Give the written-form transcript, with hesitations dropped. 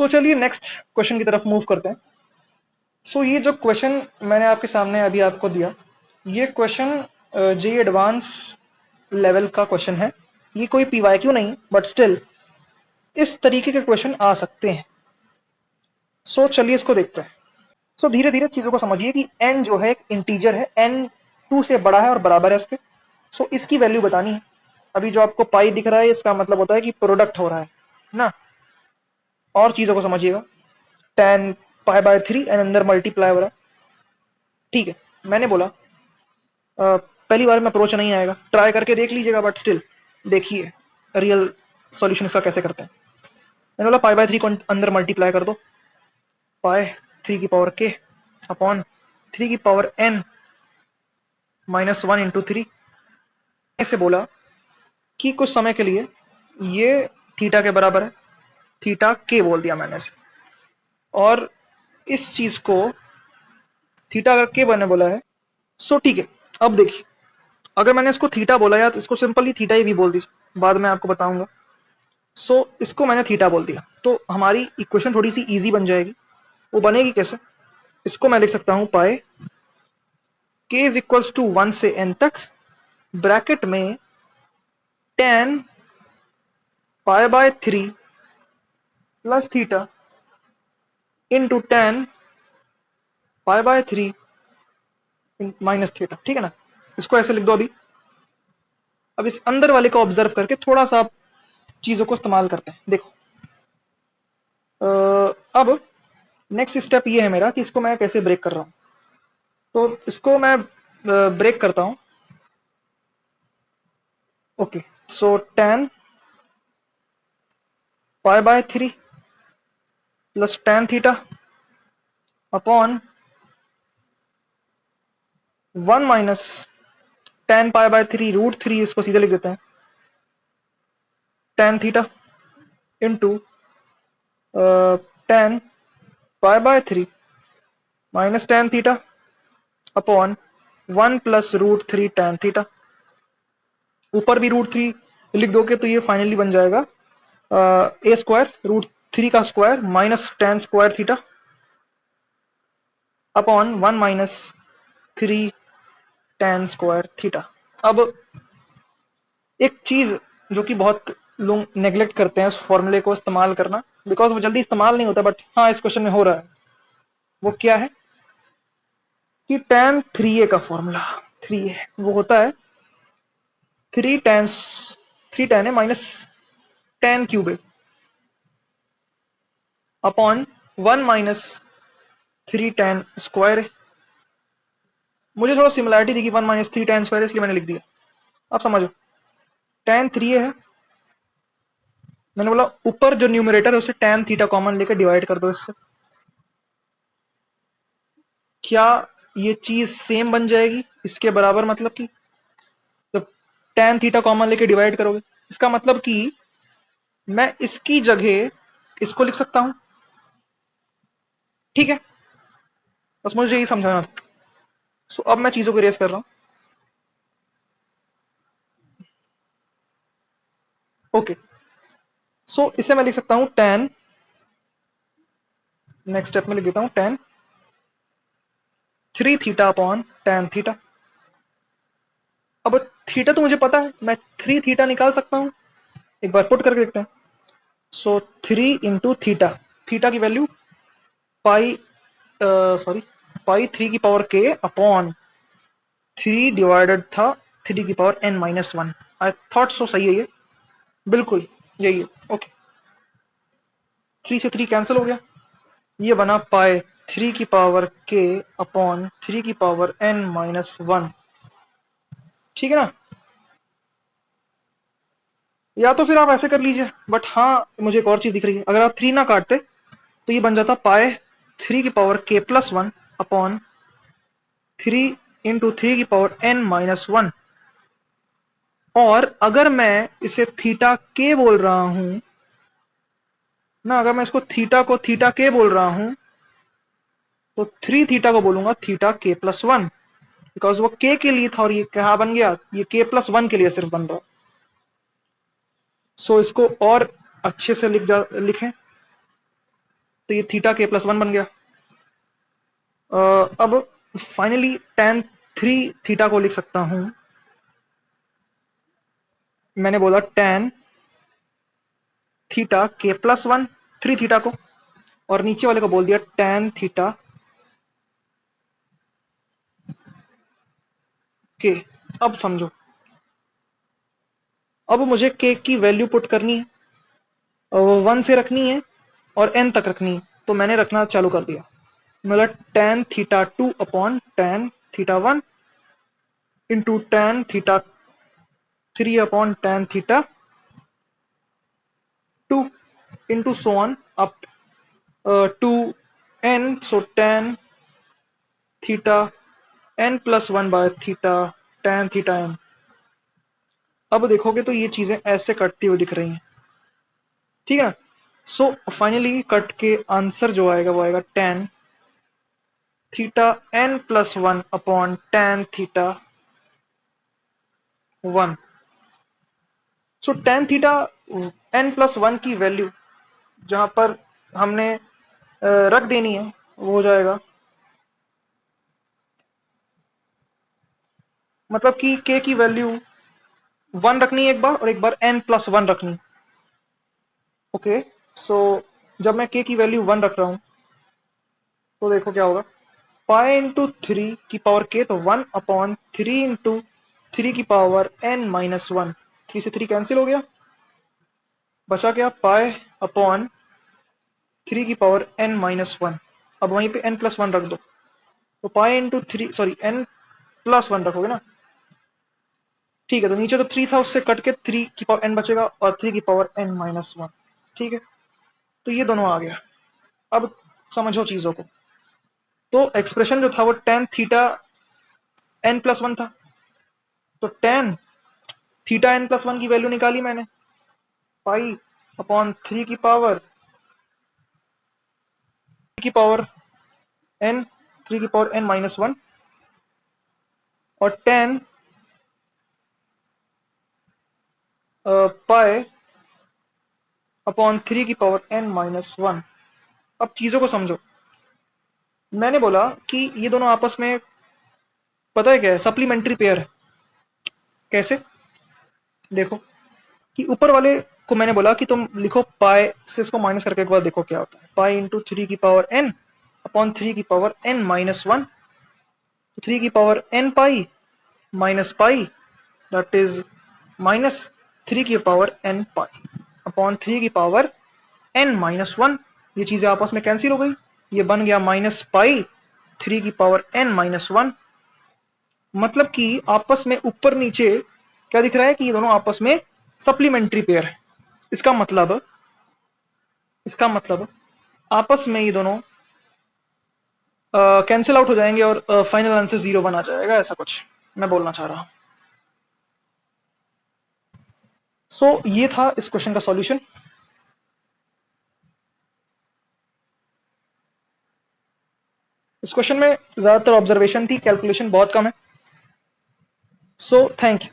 चलिए next question की तरफ मूव करते हैं। ये जो क्वेश्चन मैंने आपके सामने अभी आपको दिया, ये क्वेश्चन जेईई एडवांस लेवल का क्वेश्चन है। ये कोई पीवाईक्यू नहीं, बट स्टिल इस तरीके के क्वेश्चन आ सकते हैं। चलिए इसको देखते हैं। धीरे धीरे चीजों को समझिए कि n जो है एक इंटीजर है, n 2 से बड़ा है और बराबर है उसके। इसकी वैल्यू बतानी है। अभी जो आपको पाई दिख रहा है, इसका मतलब होता है कि प्रोडक्ट हो रहा है ना। और चीजों को समझिएगा, tan π/3 एंड अंदर मल्टीप्लाई हो रहा है। ठीक है, मैंने बोला पहली बार में अप्रोच नहीं आएगा, ट्राई करके देख लीजिएगा, बट स्टिल देखिए रियल सॉल्यूशन इसका कैसे करते हैं। मैंने बोला π/3 को अंदर मल्टीप्लाई कर दो, π3 की पावर k अपॉन 3 की पावर n माइनस 1 इंटू 3। ऐसे बोला कि कुछ समय के लिए ये थीटा के बराबर है, थीटा k बोल दिया मैंने इसे। और इस चीज को थीटा अगर k बने बोला है, ठीक है। अब देखिए, अगर मैंने इसको थीटा बोला या तो इसको सिंपली थीटा ही भी बोल दीजिए, बाद में आपको बताऊंगा। इसको मैंने थीटा बोल दिया, तो हमारी इक्वेशन थोड़ी सी इजी बन जाएगी। वो बनेगी कैसे? इसको मैं लिख सकता हूं pi k is equals to 1 से n तक, ब्रैकेट में tan π/3 plus theta into tan π/3 minus theta. ठीक है ना, इसको ऐसे लिख दो। अब इस अंदर वाले को ऑब्जर्व करके थोड़ा सा आप चीजों को इस्तेमाल करते हैं। देखो अब नेक्स्ट स्टेप ये है मेरा कि इसको मैं कैसे ब्रेक कर रहा हूं। तो इसको मैं ब्रेक करता हूं। Okay, tan π/3 plus tan theta upon 1 minus tan π/3 √3, इसको सीधे लिख देते हैं, tan theta into tan π/3 minus tan theta upon 1 plus √3 tan theta. ऊपर भी √3 लिख दोगे तो ये फाइनली बन जाएगा a स्क्वायर √3 का square minus tan square theta upon 1 minus 3 tan square theta. अब एक चीज जो कि बहुत लोग नेग्लेक्ट करते हैं, उस फॉर्मूले को इस्तेमाल करना, बिकॉज वो जल्दी इस्तेमाल नहीं होता, बट हाँ इस क्वेश्चन में हो रहा है। वो क्या है कि tan 3a का फॉर्मूला 3a वो होता है 3 tan है माइनस tan क्यूब है अपॉन 1 माइनस 3 tan स्क्वायर है। मुझे थोड़ा सिमिलरिटी दिखी 1 माइनस 3 tan स्क्वायर, इसलिए मैंने लिख दिया। अब समझो, tan 3a है, मैंने बोला ऊपर जो न्यूमरेटर है उसे tan थीटा कॉमन लेकर डिवाइड कर दो इससे। क्या ये चीज सेम बन जाएगी इसके बराबर? मतलब कि जब tan थीटा कॉमन लेके डिवाइड करोगे, इसका मतलब कि मैं इसकी जगह इसको लिख सकता हूं। ठीक है, बस मुझे यही समझाना था। अब मैं चीजों को रेस कर रहा हूं। ओके, इसे मैं लिख सकता हूं tan, नेक्स्ट स्टेप में लिख देता हूं tan 3 theta upon tan theta. अब थीटा तो मुझे पता है, मैं 3 थीटा निकाल सकता हूं, एक बार पुट करके देखते हैं। 3 इंटू थीटा, थीटा की वैल्यू π3 की पावर k अपॉन 3 डिवाइडेड था 3 की power n minus 1। I thought so, सही है ये, बिल्कुल यही है। ओके, 3 से 3 कैंसिल हो गया, ये बना π3 की पावर k अपॉन 3 की पावर n माइनस 1। ठीक है ना, या तो फिर आप ऐसे कर लीजिए, बट हाँ मुझे एक और चीज दिख रही है। अगर आप 3 ना काटते तो ये बन जाता π3 की power k plus 1 upon 3 into 3 की पावर n माइनस 1। और अगर मैं इसे थीटा k बोल रहा हूं ना, अगर मैं इसको थीटा को थीटा k बोल रहा हूं, तो 3 थीटा को बोलूंगा थीटा k प्लस 1। बिकॉज वो k के लिए था और ये क्या बन गया, ये k+1 के लिए सिर्फ बन रहा। सो इसको और अच्छे से लिखें तो ये थीटा k+1 बन गया। अब फाइनली tan 3 थीटा को लिख सकता हूं, मैंने बोला tan थीटा k+1 3 थीटा को, और नीचे वाले को बोल दिया tan थीटा k। अब समझो, अब मुझे k की वैल्यू पुट करनी है, वो 1 से रखनी है और n तक रखनी है, तो मैंने रखना चालू कर दिया। मतलब tan theta 2 upon tan theta 1 into tan theta 3 upon tan theta 2 into so on up to n, so tan theta n+1 by theta tan theta n। अब देखोगे तो ये चीजें ऐसे कटती हुई दिख रही हैं, ठीक है। सो फाइनली कट के आंसर जो आएगा वो आएगा tan theta n+1 upon tan theta 1। सो tan थीटा n+1 की वैल्यू जहां पर हमने रख देनी है वो हो जाएगा, मतलब कि k की वैल्यू 1 रखनी है एक बार और एक बार n+1 रखनी। ओके, सो जब मैं k की वैल्यू 1 रख रहा हूं तो देखो क्या होगा, पाई इंटू 3 की पावर k, तो 1 अपॉन 3 इंटू 3 की पावर n-1। 3 से 3 कैंसिल हो गया, बचा क्या पाई अपॉन 3 की पावर n-1। अब वहीं पे n+1 रख दो, तो पाई इंटू 3, सॉरी n+1 रखोगे ना, ठीक है। तो नीचे तो 3 था, उससे कट के 3 की पावर n बचेगा और 3 की पावर n-1, ठीक है। तो ये दोनों आ गया। अब समझो चीजों को, तो एक्सप्रेशन जो था वो tan थीटा n+1 था, तो tan थीटा n+1 की वैल्यू निकाली मैंने, पाई अपॉन 3 की पावर n, 3 की पावर n-1, और tan पाई अपॉन 3 की पावर n-1। अब चीजों को समझो, मैंने बोला कि ये दोनों आपस में पता है क्या है, सप्लीमेंट्री पेयर है। कैसे, देखो कि ऊपर वाले को मैंने बोला कि तुम लिखो पाई से इसको माइनस करके एक बार देखो क्या होता है, पाई इंटू 3 की पावर n अपॉन 3 की पावर n-1, 3 की power n pi minus pi, that is minus 3 की पावर n पाई अपॉन 3 की पावर n-1। ये चीजें आपस में कैंसिल हो गई, ये बन गया माइनस पाई 3 की पावर n-1। मतलब कि आपस में ऊपर नीचे क्या दिख रहा है कि ये दोनों आपस में सप्लीमेंट्री पेयर है। इसका मतलब आपस में ये दोनों कैंसिल आउट हो जाएंगे और फाइनल आंसर 0 1 आ जाएगा, ऐसा कुछ मैं बोलना चाह रहा हूं। सो ये था इस क्वेश्चन का सॉल्यूशन। इस क्वेश्चन में ज्यादातर ऑब्जर्वेशन थी, कैलकुलेशन बहुत कम है। So thank you.